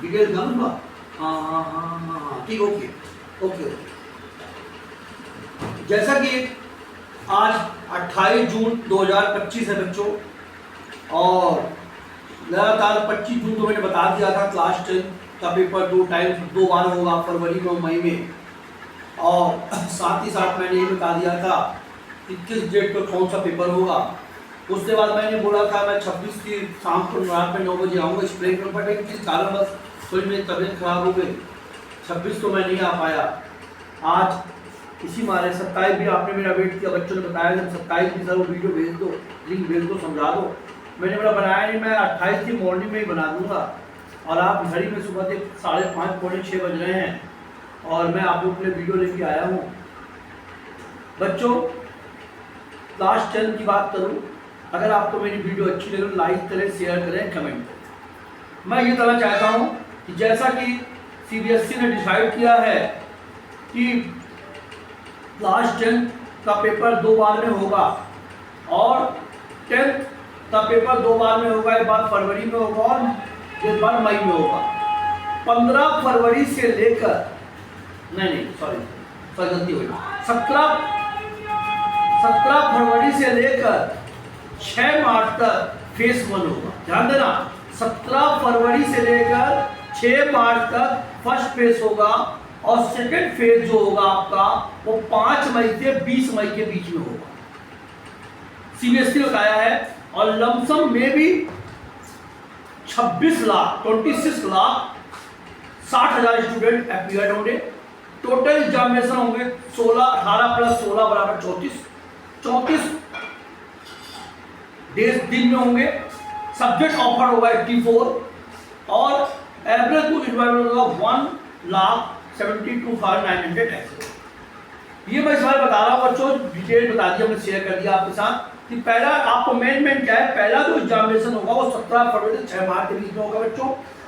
Detail करूँगा। हाँ हाँ हाँ हाँ हाँ ठीक, ओके ओके ओके। जैसा कि आज 28 जून 2025 है बच्चों, और लगातार 25 जून को मैंने बता दिया था क्लास 10 का पेपर दो बार होगा, फरवरी में और मई में। और साथ ही साथ मैंने ये बता दिया था कि किस डेट पर कौन सा पेपर होगा। उसके बाद मैंने बोला था मैं 26 की शाम को रात में 9 बजे आऊँगा स्प्रे कर, बट किस कारणवश थोड़ी मेरी तबीयत खराब हो गई, 26 को मैं नहीं आ पाया। आज इसी मारे 27 भी आपने मेरा वेट किया, बच्चों ने बताया कि 27 की सर वो वीडियो भेज दो, लिंक भेज दो, समझा दो। मैंने बोला बनाया नहीं, मैं 28 की मॉर्निंग में ही बना दूंगा। और आप घड़ी में सुबह के 5:30 पौने 6 बज रहे हैं और मैं आप लोगों के लिए वीडियो लेके आया हूँ। बच्चों क्लास 10 की बात करूँ, अगर आपको मेरी वीडियो अच्छी लगे तो लाइक करें, शेयर करें, कमेंट करें। मैं ये कहना चाहता हूँ कि जैसा कि CBSE ने डिसाइड किया है कि क्लास 10 का पेपर 2 बार में होगा और 10th का पेपर 2 बार में होगा, एक बार फरवरी में होगा और एक बार मई में होगा। 15 फरवरी से लेकर नहीं सॉरी गलती हुई, 17 फरवरी से लेकर 6 मार्च तक फेज 1 होगा। ध्यान देना, 17 फरवरी से लेकर 6 मार्च तक फर्स्ट फेज होगा और सेकंड फेज जो होगा आपका वो 5 मई से 20 मई के बीच में होगा। CBSE ने बताया है। और लमसम में भी 26 लाख 60,000 स्टूडेंट अपीयर होंगे। टोटल एग्जामिनेशन होंगे 18 प्लस 16 बराबर 34 दिन में होंगे। सब्जेक्ट ऑफर होगा 84 और एवरेज बुक रिक्वायरमेंट होगा 1,72,900 ऐसे। ये मैं इस बार बता रहा हूँ बच्चों, डिटेल बता दिया, मैंने शेयर कर दिया आपके साथ कि पहला आपको मेन क्या है। पहला जो एग्जामिनेशन होगा वो 17 फरवरी से 6 मार्च के बीच में होगा बच्चों।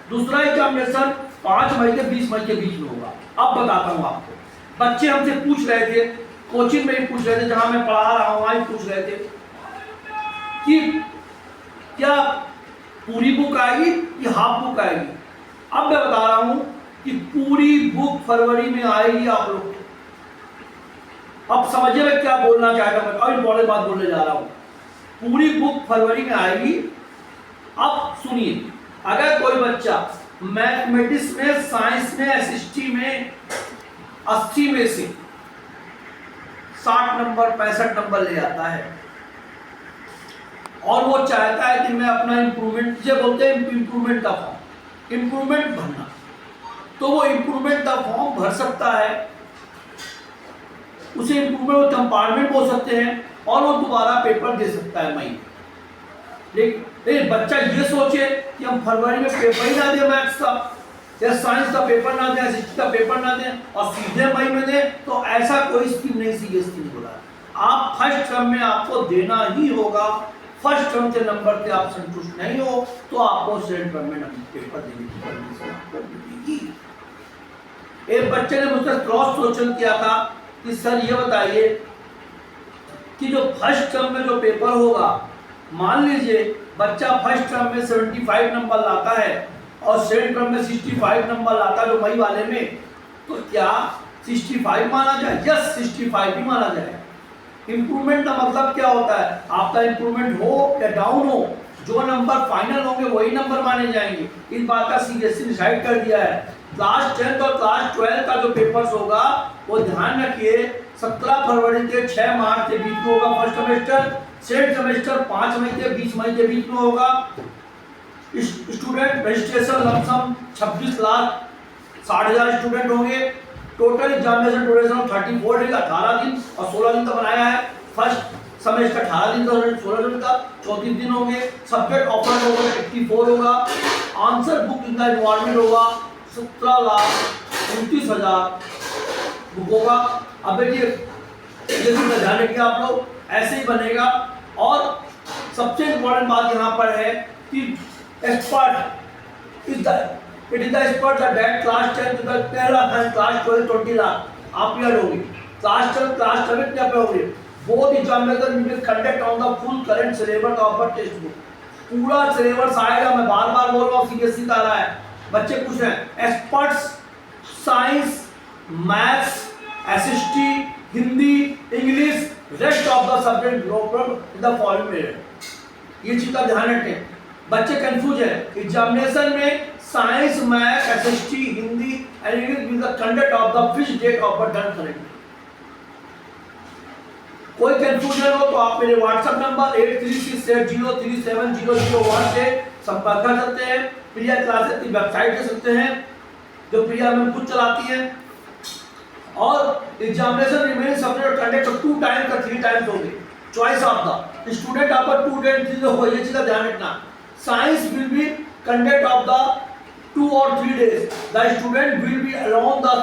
दूसरा एग्जामिनेशन 5 मई से 20 मई के बीच में होगा। अब बताता हूँ आपको, बच्चे हमसे पूछ रहे थे, कोचिंग में ही पूछ रहे थे, जहां मैं पढ़ा रहा हूँ वहां पूछ रहे थे कि क्या पूरी बुक आएगी या हाफ बुक आएगी। अब मैं बता रहा हूं कि पूरी बुक फरवरी में आएगी आप लोग। अब समझिए मैं क्या बोलना चाहता हूं, मैं इंपॉर्टेंट बात बोलने जा रहा हूं। पूरी बुक फरवरी में आएगी। अब सुनिए, अगर कोई बच्चा मैथमेटिक्स में, साइंस में, SST में 80 में से 60 नंबर 65 नंबर ले आता है और वो चाहता है कि मैं अपना इंप्रूवमेंट, जिसे बोलते हैं इंप्रूवमेंट का फॉर्म, इंप्रूवमेंट भरना, तो वो इंप्रूवमेंट का फॉर्म भर सकता है। उसे इंप्रूवमेंट कंपार्टमेंट बोल सकते हैं और वो दोबारा पेपर दे सकता है मई। लेकिन बच्चा ये सोचे कि हम फरवरी में पेपर ही ना दें मैथ्स का या साइंस का पेपर ना दें, SST का पेपर ना दें और सीधे मई में दें, तो ऐसा कोई स्कीम नहीं CBSE ने बोला। आप फर्स्ट टर्म में आपको देना ही होगा। फर्स्ट टर्म के नंबर से आप संतुष्ट नहीं हो तो आपको सेकंड टर्म में पेपर देने की परमिशन आपको मिलेगी। एक बच्चे ने मुझसे क्रॉस क्वेश्चन किया था कि सर ये बताइए कि जो फर्स्ट टर्म में जो पेपर होगा, मान लीजिए बच्चा फर्स्ट टर्म में 75 नंबर लाता है और सेकंड टर्म में 65 नंबर लाता है जो मई वाले में, तो क्या 65 माना जाए? यस, 65 भी माना जाए। इंप्रूवमेंट का मतलब क्या होता है? आपका इंप्रूवमेंट हो या डाउन हो, जो नंबर फाइनल होंगे वही नंबर माने जाएंगे। इस बात का CBSE ने डिसाइड कर दिया है। क्लास 10 और क्लास 12 का जो पेपर्स होगा वो ध्यान रखिए 17 फरवरी से 6 मार्च के बीच में होगा फर्स्ट सेमेस्टर। सेकंड सेमेस्टर 5 मई से 20 मई के बीच में होगा। स्टूडेंट रजिस्ट्रेशन लमसम 26,60,000 स्टूडेंट होंगे। टोटल एग्जामिनेशन ड्यूरेशन 34 डेज, 18 दिन और 16 दिन का बनाया है। फर्स्ट सेमेस्टर 18 दिन का, 16 दिन का, 34 दिन होंगे। सब्जेक्ट ऑफर होगा 84 होगा। Answer book in the environment होगा 17,29,000 बुक होगा। अब देखिए ये भी ध्यान रखिए आप लोग, ऐसे ही बनेगा। और सबसे इंपॉर्टेंट बात यहाँ पर है कि expert it is the expert that class 10 का 10 लाख है, क्लास 12 20 लाख आप क्लियर होगी। क्लास 10 क्लास 11 क्या पे होगी? Both examination will conduct on the full current syllabus of the text book. पूरा सिलेबस आएगा, मैं बार बार बोल रहा हूँ, CBSE का आ रहा है। बच्चे पूछ रहे हैं experts science, maths, SST, Hindi, English, rest of the subject in the following period. ये चीज का ध्यान रखें, बच्चे कंफ्यूज है। एग्जामिनेशन में science, math, SST, Hindi and English will the conduct of the fix date of the done करेंगे। कोई कंफ्यूजन हो तो आप मेरे व्हाट्सएप नंबर 8368037001 से संपर्क कर सकते हैं। प्रिया क्लासेस की वेबसाइट दे सकते हैं जो प्रिया मैम खुद चलाती है। और examination remain subject conduct 2 times का 3 टाइम्स होंगे। चॉइस ऑफ द स्टूडेंट आपका 2 डेज 3 हो, ये चीज का ध्यान रखना। Science will be conduct of the 2 or 3 days. The student will be around the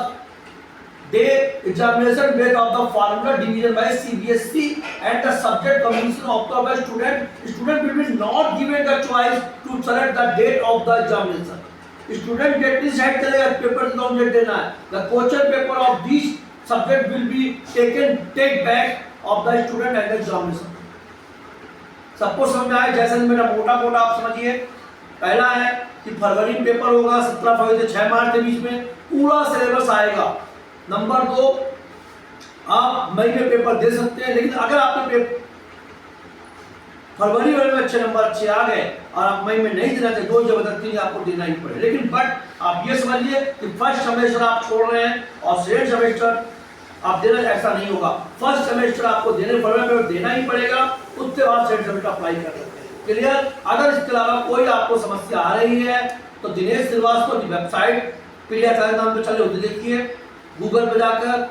day examination based of the formula division by CBSE and the subject combination of the student. Student will be not given the choice to select the date of the examination. Student get decide करेगा paper कौन से देना है। The question paper of this subject will be take back of the student and the examination. सबको समझ में आया? जैसे मेरा मोटा आप समझिए। पहला है कि फरवरी में पेपर होगा 17 फरवरी से 6 मार्च के बीच में पूरा सिलेबस आएगा। नंबर 2, आप मई में पेपर दे सकते हैं, लेकिन अगर आपने फरवरी में अच्छे नंबर अच्छे आ गए और आप मई में नहीं देना चाहिए, 2 जबरदस्ती आपको देना ही पड़े। लेकिन बट आप ये समझिए कि फर्स्ट सेमेस्टर आप छोड़ रहे हैं और सेकंड सेमेस्टर आप देना, ऐसा नहीं होगा। फर्स्ट सेमेस्टर आपको देने फरवरी में देना ही पड़ेगा, उसके बाद सेकंड सेमेस्टर अप्लाई कर सकते हैं। क्लियर? अगर इसके अलावा कोई आपको समस्या आ रही है तो दिनेश श्रीवास्तव की वेबसाइट प्रिया नाम पे चले, देखिए गूगल पे जाकर